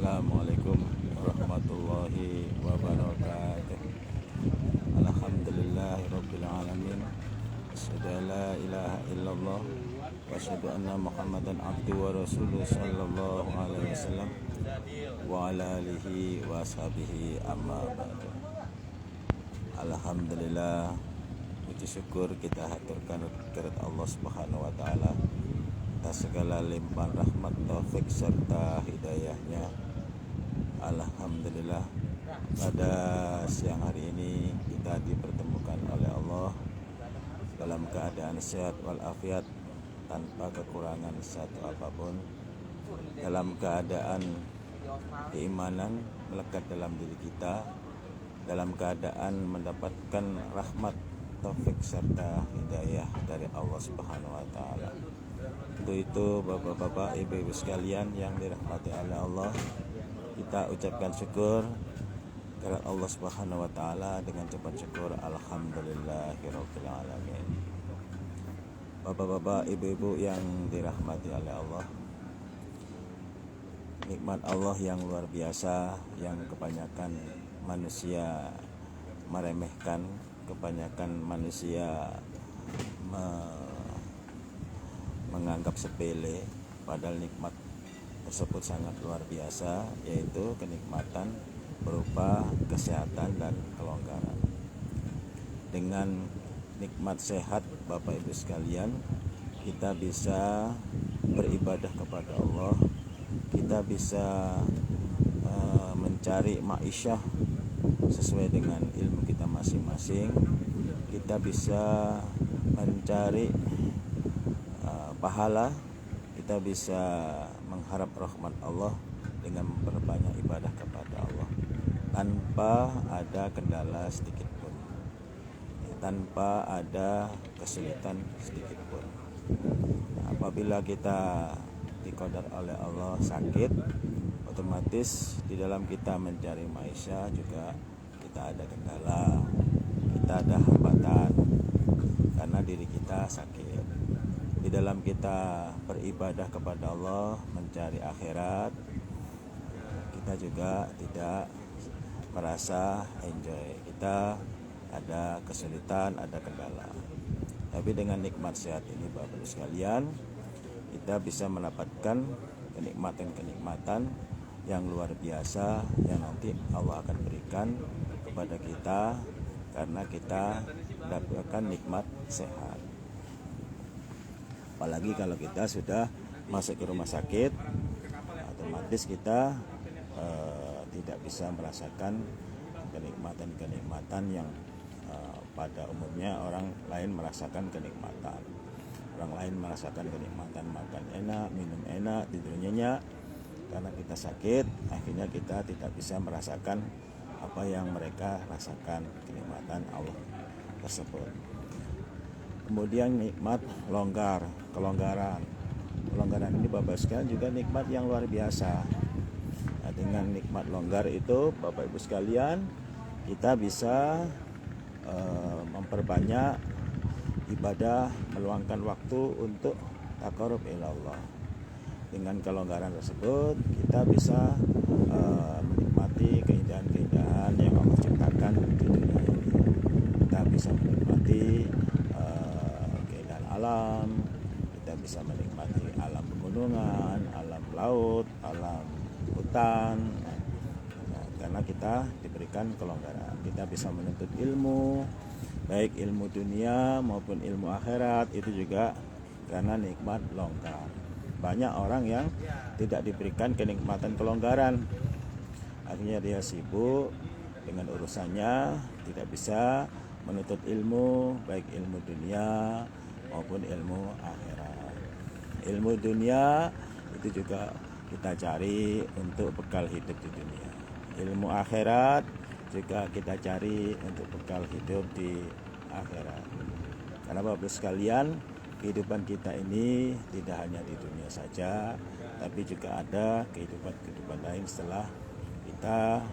Assalamualaikum warahmatullahi wabarakatuh. Alhamdulillahirabbil alamin. Asyhadu an la ilaha illallah wa asyhadu anna Muhammadan abduhu wa rasuluhu sallallahu alaihi wasallam wa ala alihi wa ashabihi amma ba'du. Alhamdulillah, puji syukur kita haturkan kepada Allah Subhanahu wa taala atas segala limpahan rahmat, taufik serta hidayahnya. Alhamdulillah, pada siang hari ini kita dipertemukan oleh Allah dalam keadaan sehat walafiat, tanpa kekurangan satu apapun, dalam keadaan keimanan melekat dalam diri kita, dalam keadaan mendapatkan rahmat, taufik serta hidayah dari Allah Subhanahu wa taala. Untuk itu bapak-bapak, ibu-ibu sekalian yang dirahmati oleh Allah, kita ucapkan syukur kepada Allah Subhanahu wa taala dengan ucapan syukur alhamdulillahirabbil alamin. Bapak-bapak, ibu-ibu yang dirahmati oleh Allah, nikmat Allah yang luar biasa yang kebanyakan manusia meremehkan, kebanyakan manusia menganggap sepele, padahal nikmat tersebut sangat luar biasa, yaitu kenikmatan berupa kesehatan dan kelonggaran. Dengan nikmat sehat, Bapak Ibu sekalian, kita bisa beribadah kepada Allah, kita bisa mencari ma'isyah sesuai dengan ilmu kita masing-masing, kita bisa mencari pahala, kita bisa mengharap rahmat Allah dengan memperbanyak ibadah kepada Allah tanpa ada kendala sedikit pun, tanpa ada kesulitan sedikit pun. Apabila kita diqadar oleh Allah sakit, otomatis di dalam kita mencari maisha juga kita ada kendala, kita ada hambatan karena diri kita sakit. Di dalam kita beribadah kepada Allah, mencari akhirat, kita juga tidak merasa enjoy, kita ada kesulitan, ada kendala. Tapi dengan nikmat sehat ini Bapak Ibu sekalian, kita bisa mendapatkan kenikmatan-kenikmatan yang luar biasa yang nanti Allah akan berikan kepada kita karena kita mendapatkan nikmat sehat. Apalagi kalau kita sudah masuk ke rumah sakit, otomatis kita tidak bisa merasakan kenikmatan-kenikmatan yang pada umumnya orang lain merasakan kenikmatan. Orang lain merasakan kenikmatan makan enak, minum enak, tidur nyenyak. Karena kita sakit, akhirnya kita tidak bisa merasakan apa yang mereka rasakan, kenikmatan Allah tersebut. Kemudian nikmat kelonggaran ini Bapak sekalian juga nikmat yang luar biasa. Nah, dengan nikmat longgar itu Bapak Ibu sekalian, kita bisa memperbanyak ibadah, meluangkan waktu untuk taqarrub ila Allah. Dengan kelonggaran tersebut kita bisa menikmati keindahan-keindahan yang Allah ciptakan di dunia ini. Kita bisa menikmati keindahan alam, kita bisa menikmati alam pegunungan, alam laut, alam hutan. Nah, karena kita diberikan kelonggaran, kita bisa menuntut ilmu, baik ilmu dunia maupun ilmu akhirat, itu juga karena nikmat longgar. Banyak orang yang tidak diberikan kenikmatan kelonggaran, akhirnya dia sibuk dengan urusannya, tidak bisa menuntut ilmu, baik ilmu dunia maupun ilmu akhirat. Ilmu dunia itu juga kita cari untuk bekal hidup di dunia. Ilmu akhirat juga kita cari untuk bekal hidup di akhirat. Karena Bapak sekalian, kehidupan kita ini tidak hanya di dunia saja, tapi juga ada kehidupan lain setelah kita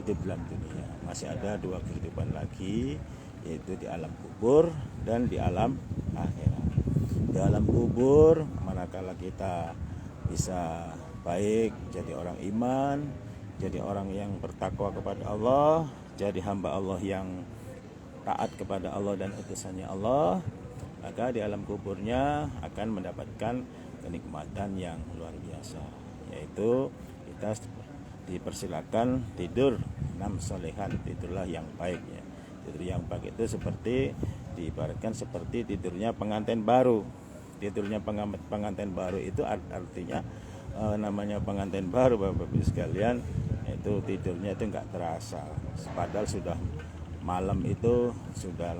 hidup dalam dunia. Masih ada dua kehidupan lagi, yaitu di alam kubur dan di alam akhirat. Di alam kubur, manakala kita bisa baik, jadi orang iman, jadi orang yang bertakwa kepada Allah, jadi hamba Allah yang taat kepada Allah dan utusannya Allah, maka di alam kuburnya akan mendapatkan kenikmatan yang luar biasa, yaitu kita dipersilakan tidur 6 solehan, tidurlah yang baik ya. Tidur yang baik itu seperti diibaratkan seperti tidurnya pengantin baru. Tidurnya pengantin baru itu artinya namanya pengantin baru Bapak Ibu sekalian, itu tidurnya itu nggak terasa, padahal sudah malam itu sudah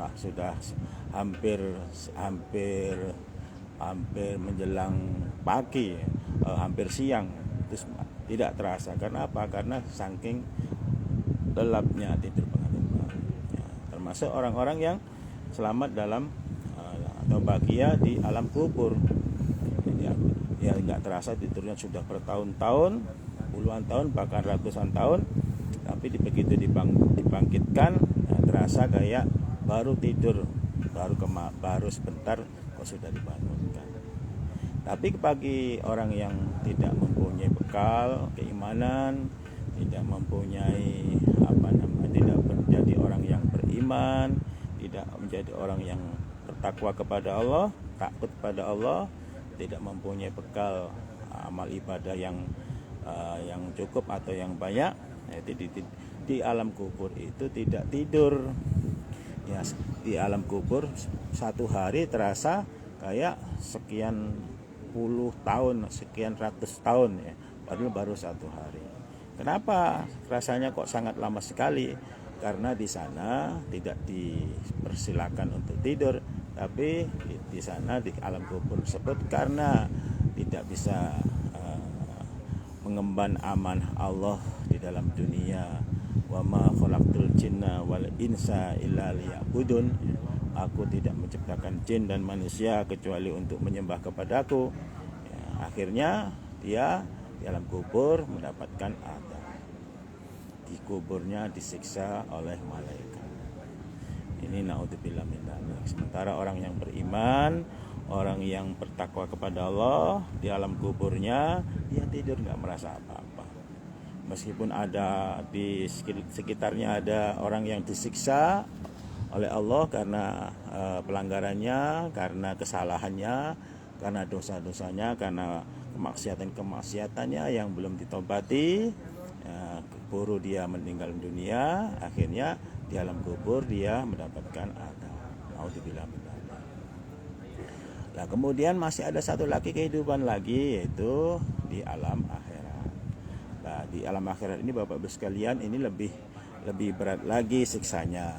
hampir menjelang pagi, hampir siang, terus tidak terasa. Karena apa? Karena saking lelapnya tidur pengantin baru ya. Termasuk orang-orang yang selamat dalam atau bahagia di alam kubur ya nggak terasa tidurnya sudah bertahun-tahun, puluhan tahun, bahkan ratusan tahun, tapi begitu dibangkitkan ya, terasa kayak baru tidur, baru sebentar kok sudah dibangunkan. Tapi bagi orang yang tidak mempunyai bekal keimanan, tidak mempunyai tidak menjadi orang yang beriman, tidak menjadi orang yang bertakwa kepada Allah, takut pada Allah, tidak mempunyai bekal amal ibadah yang cukup atau yang banyak, di alam kubur itu tidak tidur ya. Di alam kubur satu hari terasa kayak sekian puluh tahun, sekian ratus tahun ya, padahal baru satu hari. Kenapa rasanya kok sangat lama sekali? Karena di sana tidak dipersilakan untuk tidur, tapi di sana di alam kubur tersebut karena tidak bisa mengemban amanah Allah di dalam dunia, wa ma khalaqtul jinna wal insa illa liya'budun, aku tidak menciptakan jin dan manusia kecuali untuk menyembah kepadaku ya, akhirnya dia di alam kubur mendapatkan adab, di kuburnya disiksa oleh malaikat. Ini naudzubillah min dzalik. Sementara orang yang beriman, orang yang bertakwa kepada Allah, di alam kuburnya dia tidur nggak merasa apa-apa. Meskipun ada di sekitarnya ada orang yang disiksa oleh Allah karena pelanggarannya, karena kesalahannya, karena dosa-dosanya, karena kemaksiatan-kemaksiatannya yang belum ditobati, keburu dia meninggal dunia, akhirnya di alam kubur dia mendapatkan adab. Naudzubillah min dzalik. Nah, kemudian masih ada satu lagi kehidupan lagi, yaitu di alam akhirat. Nah, di alam akhirat ini Bapak Ibu sekalian, ini lebih berat lagi siksanya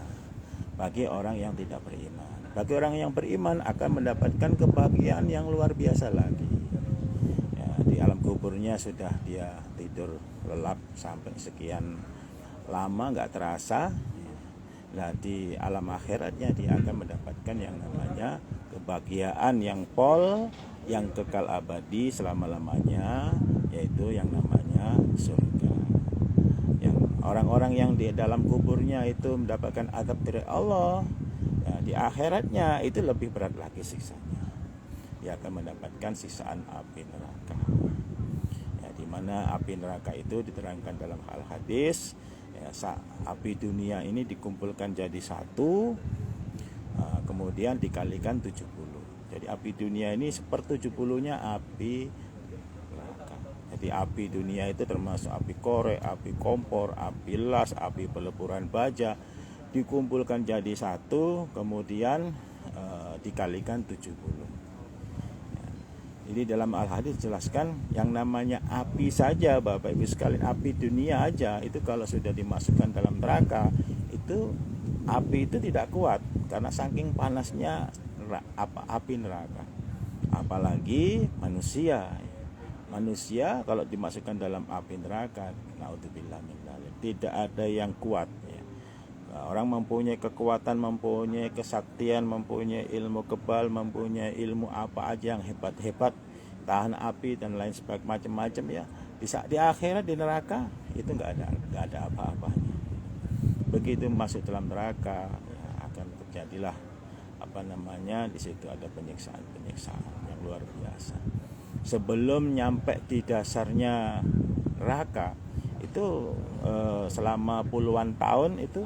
bagi orang yang tidak beriman. Bagi orang yang beriman akan mendapatkan kebahagiaan yang luar biasa lagi. Ya, di alam kuburnya sudah dia tidur lelap sampai sekian lama nggak terasa. Nah, di alam akhiratnya dia akan mendapatkan yang namanya kebahagiaan yang yang kekal abadi selama-lamanya, yaitu yang namanya surga. Yang orang-orang yang di dalam kuburnya itu mendapatkan azab dari Allah, ya, di akhiratnya itu lebih berat lagi siksanya. Dia akan mendapatkan siksaan api neraka. Ya, di mana api neraka itu diterangkan dalam hadis. Ya, api dunia ini dikumpulkan jadi satu, kemudian dikalikan 70. Jadi api dunia ini 1/70-nya api neraka. Jadi api dunia itu termasuk api korek, api kompor, api las, api peleburan baja, dikumpulkan jadi satu, kemudian dikalikan 70. Jadi dalam Al-Hadis jelaskan yang namanya api saja Bapak Ibu sekalian, api dunia aja itu kalau sudah dimasukkan dalam neraka, itu api itu tidak kuat karena saking panasnya api neraka. Apalagi manusia kalau dimasukkan dalam api neraka, naudzubillah min dzalik, tidak ada yang kuat ya. Orang mempunyai kekuatan, mempunyai kesaktian, mempunyai ilmu kebal, mempunyai ilmu apa aja yang hebat-hebat, tahan api dan lain sebagainya, macam-macam ya. Di akhirat di neraka itu nggak ada apa-apanya. Begitu masuk dalam neraka ya, akan terjadilah di situ ada penyiksaan yang luar biasa. sebelum nyampe di dasarnya neraka itu selama puluhan tahun itu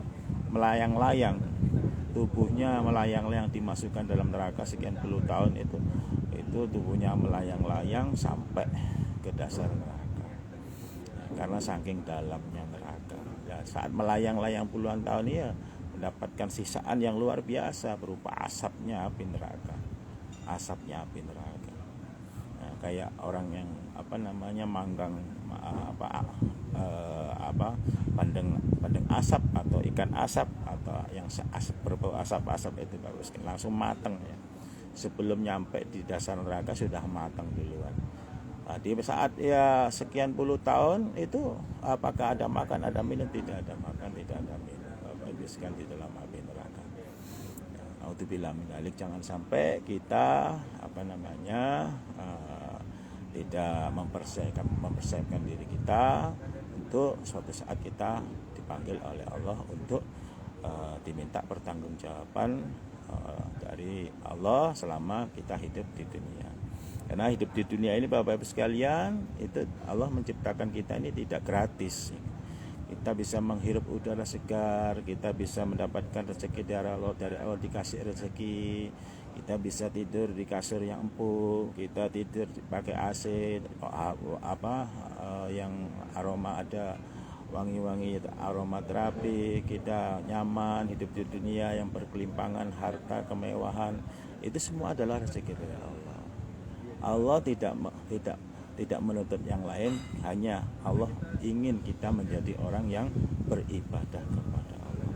melayang-layang, tubuhnya melayang-layang, dimasukkan dalam neraka sekian puluh tahun itu tubuhnya melayang-layang sampai ke dasar neraka karena saking dalamnya neraka. Ya, saat melayang-layang puluhan tahun ya mendapatkan sisaan yang luar biasa berupa asapnya api neraka. Nah, kayak orang yang manggang bandeng asap atau ikan asap atau yang berbau asap itu bagus langsung matang ya. Sebelum nyampe di dasar neraka sudah matang duluan. Nah, di saat ya sekian puluh tahun itu apakah ada makan, ada minum? Tidak ada makan, tidak ada minum. Habiskan di dalam api neraka. Naudzubillah min dzalik. Jangan sampai kita tidak mempersiapkan diri kita untuk suatu saat kita dipanggil oleh Allah untuk diminta pertanggungjawaban dari Allah selama kita hidup di dunia. Karena hidup di dunia ini Bapak Ibu sekalian, itu Allah menciptakan kita ini tidak gratis. Kita bisa menghirup udara segar, kita bisa mendapatkan rezeki dari Allah dikasih rezeki. Kita bisa tidur di kasur yang empuk, kita tidur pakai AC yang aroma ada wangi-wangi aroma terapi, kita nyaman hidup di dunia yang berkelimpangan harta kemewahan. Itu semua adalah rezeki dari Allah. Allah tidak menuntut yang lain, hanya Allah ingin kita menjadi orang yang beribadah kepada Allah.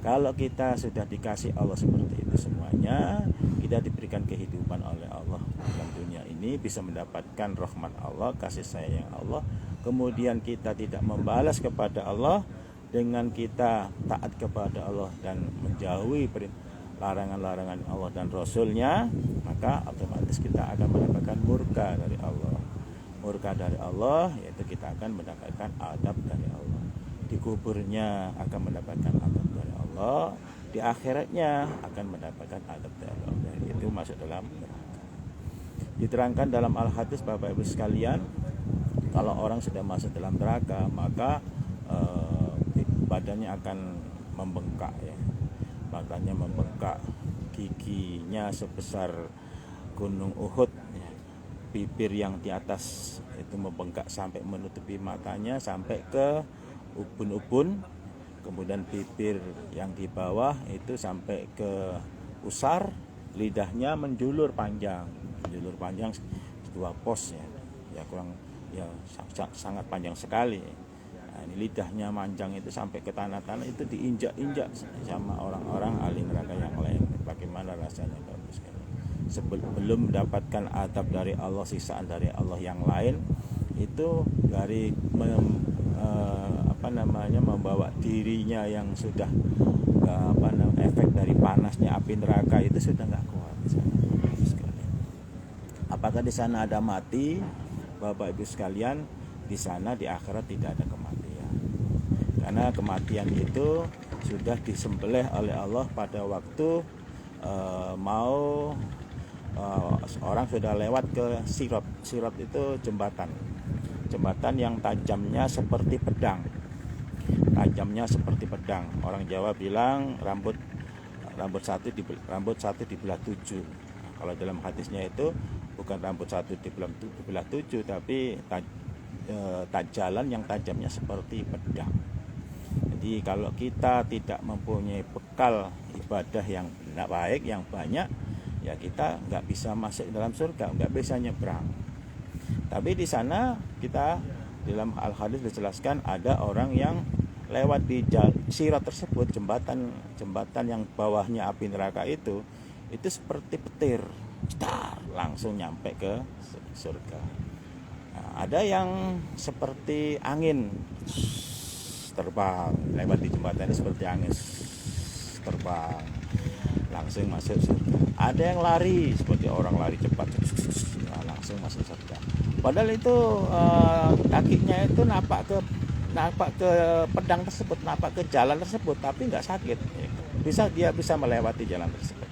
Kalau kita sudah dikasih Allah seperti itu semuanya, kita diberikan kehidupan oleh Allah dalam dunia ini, bisa mendapatkan rahmat Allah, kasih sayang Allah. Kemudian kita tidak membalas kepada Allah dengan kita taat kepada Allah dan menjauhi larangan-larangan Allah dan Rasulnya, maka otomatis kita akan mendapatkan murka dari Allah. Murka dari Allah yaitu kita akan mendapatkan adab dari Allah. Di kuburnya akan mendapatkan adab dari Allah, di akhiratnya akan mendapatkan adab dari Allah. Itu masuk dalam neraka. Diterangkan dalam Al-Hadis Bapak Ibu sekalian, kalau orang sudah masuk dalam neraka maka badannya akan membengkak ya. Badannya membengkak, giginya sebesar gunung Uhud ya. Bibir yang di atas itu membengkak sampai menutupi matanya sampai ke ubun-ubun. Kemudian bibir yang di bawah itu sampai ke pusar, lidahnya menjulur panjang 2 pos ya sangat panjang sekali. Nah, ini lidahnya manjang itu sampai ke tanah-tanah, itu diinjak-injak sama orang-orang ahli neraka yang lain. Bagaimana rasanya Bapak sekalian? Sebelum mendapatkan adab dari Allah, sisaan dari Allah yang lain, itu dari membawa dirinya yang sudah efek dari panasnya api neraka itu sudah nggak kuat. Apakah di sana ada mati? Bapak Ibu sekalian, di sana di akhirat tidak ada kematian. Karena kematian itu sudah disembelih oleh Allah pada waktu orang sudah lewat ke sirat. Sirat itu jembatan yang tajamnya seperti pedang. Orang Jawa bilang rambut satu dibelah 7. Kalau dalam hadisnya itu bukan rambut satu dibelah 7, tapi jalan yang tajamnya seperti pedang. Jadi kalau kita tidak mempunyai bekal ibadah yang baik, yang banyak, ya kita nggak bisa masuk dalam surga, nggak bisa nyebrang. Tapi di sana kita dalam Al-Hadis dijelaskan ada orang yang lewat di sirat tersebut, jembatan yang bawahnya api neraka itu seperti petir, langsung nyampe ke surga. Nah, ada yang seperti angin terbang, lewat di jembatan ini seperti angin terbang, langsung masuk surga. Ada yang lari seperti orang lari cepat, langsung masuk surga. Padahal itu kakinya itu napak ke pedang tersebut, napak ke jalan tersebut, tapi nggak sakit. Dia bisa melewati jalan tersebut.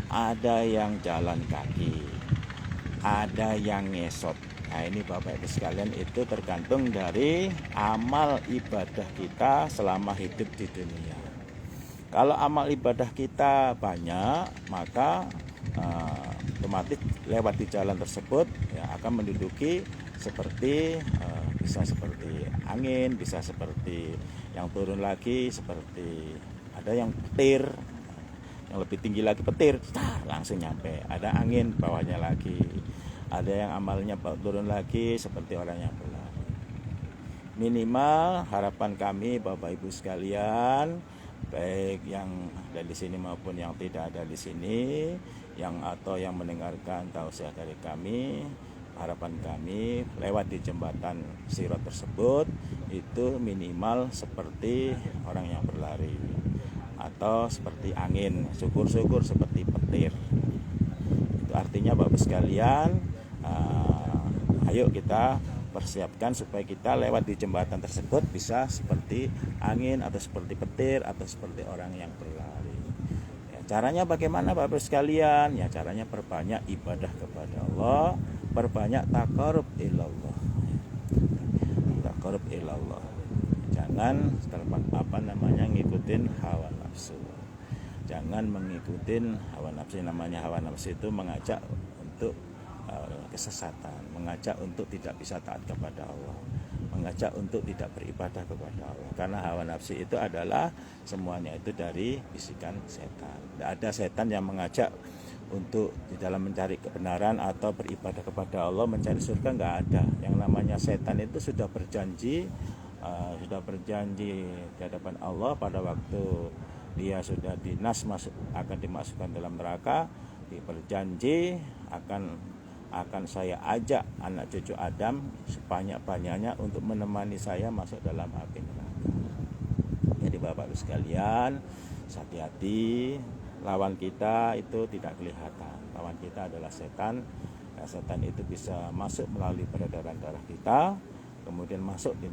Ada yang jalan kaki ada yang ngesot. Nah ini Bapak Ibu sekalian, itu tergantung dari amal ibadah kita selama hidup di dunia. Kalau amal ibadah kita banyak, maka otomatis lewat di jalan tersebut ya akan menduduki seperti bisa seperti angin, bisa seperti yang turun lagi, seperti ada yang petir, yang lebih tinggi lagi petir, langsung nyampe. Ada angin bawahnya lagi, ada yang amalnya turun lagi seperti orang yang berlari. Minimal harapan kami Bapak Ibu sekalian, baik yang ada di sini maupun yang tidak ada di sini, yang atau yang mendengarkan tausiah dari kami, harapan kami lewat di jembatan Sirat tersebut itu minimal seperti orang yang berlari atau seperti angin, syukur-syukur seperti petir. Itu artinya Bapak sekalian, ayo kita persiapkan supaya kita lewat di jembatan tersebut bisa seperti angin atau seperti petir atau seperti orang yang berlari. Ya, caranya bagaimana Bapak sekalian? Ya caranya perbanyak ibadah kepada Allah, perbanyak taqarrub ilallah. Taqarrub ilallah. Jangan ngikutin hawa nafsu. Jangan mengikutin hawa nafsu. Namanya hawa nafsu itu mengajak untuk kesesatan, mengajak untuk tidak bisa taat kepada Allah, mengajak untuk tidak beribadah kepada Allah. Karena hawa nafsu itu adalah semuanya itu dari bisikan setan. Tidak ada setan yang mengajak untuk di dalam mencari kebenaran atau beribadah kepada Allah, mencari surga, nggak ada. Yang namanya setan itu sudah berjanji di hadapan Allah pada waktu dia sudah akan dimasukkan dalam neraka, dia berjanji akan saya ajak anak cucu Adam sebanyak-banyaknya untuk menemani saya masuk dalam api neraka. Jadi Bapak Ibu sekalian, hati-hati, lawan kita itu tidak kelihatan. Lawan kita adalah setan. Nah, setan itu bisa masuk melalui peredaran darah kita, kemudian masuk ke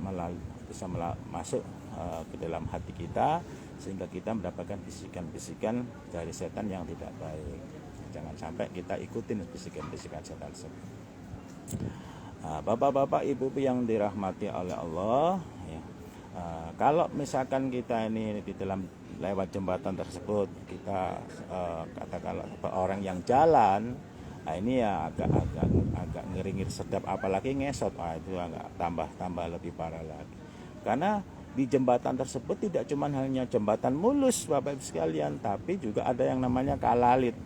dalam hati kita, sehingga kita mendapatkan bisikan-bisikan dari setan yang tidak baik. Jangan sampai kita ikutin bisikan-bisikan setan tersebut. Bapak-bapak, ibu yang dirahmati oleh Allah, ya, kalau misalkan kita ini di dalam lewat jembatan tersebut kita katakanlah orang yang jalan, ini ya agak ngeri sedap, apalagi ngesot, itu agak tambah lebih parah lagi. Karena di jembatan tersebut tidak cuma hanya jembatan mulus Bapak Ibu sekalian, tapi juga ada yang namanya kalalit.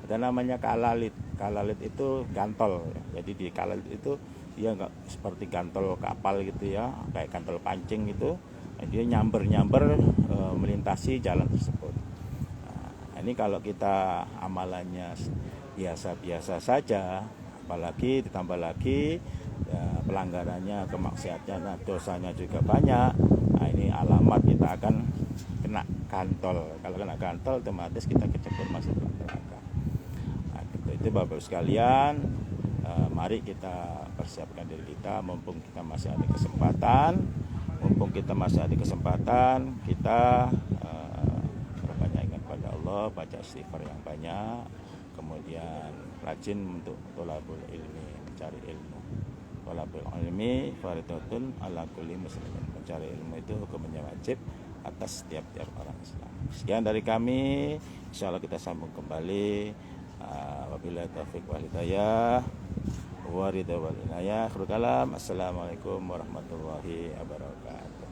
Ada namanya kalalit. Kalalit itu gantol. Jadi di kalalit itu dia nggak seperti gantol kapal gitu ya, kayak gantol pancing gitu. Dia nyamber melintasi jalan tersebut. Nah, ini kalau kita amalannya biasa-biasa saja, apalagi ditambah lagi ya, pelanggarannya, kemaksiatannya, dosanya juga banyak. Nah, ini alamat kita akan kena gantol. Kalau kena gantol otomatis kita kecebur masuk ke neraka. Nah, itu Bapak sekalian, mari kita persiapkan diri kita mumpung kita masih ada kesempatan. Kita berbanyak ingat pada Allah, baca istighfar yang banyak, kemudian rajin untuk thalabul ilmi, mencari ilmu. Thalabul ilmi fardhatun ala kulli muslimin. Mencari ilmu itu hukumnya wajib atas setiap orang Islam. Sekian dari kami, insyaallah kita sambung kembali. Wabillahi taufiq wal hidayah. Wa ridha wal inayah. Assalamualaikum warahmatullahi wabarakatuh.